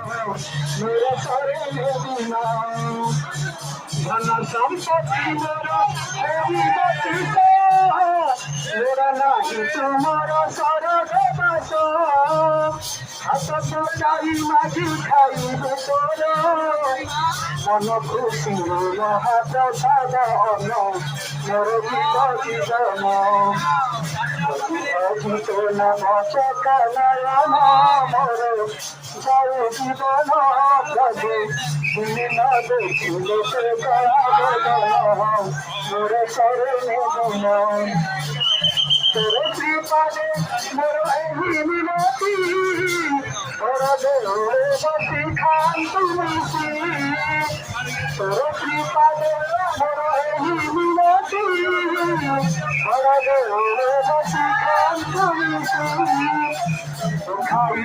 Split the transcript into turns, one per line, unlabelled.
मेरे सारे बिना धन संपत्ति मेरा मेरा नहीं तुम्हारा सारा बस हाथ तो चाई मागी खाई तोर मन खुशी हाथ सादा अन्न मोर जीवन तो नाम चकानयन मोर जय जीवन प्रभु তুমি না দেখিলে সে মোর শরণে গুণ তোর কৃপালে মোর এই মিনতি তোর দেহরে বসি খান তুমি তোর কৃপালে মোর এই মিনতি তোর দেহরে বসি খান তুমি খাই